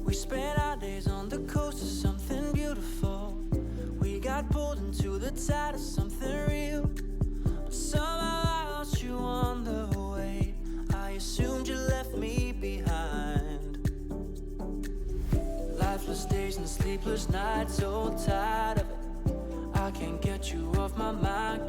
We spent our days on the coast of something beautiful. We got pulled into the tide of something real. But somehow I lost you on the way. I assumed you left me behind. Lifeless days and sleepless nights, so tired of it. I can't get you off my mind.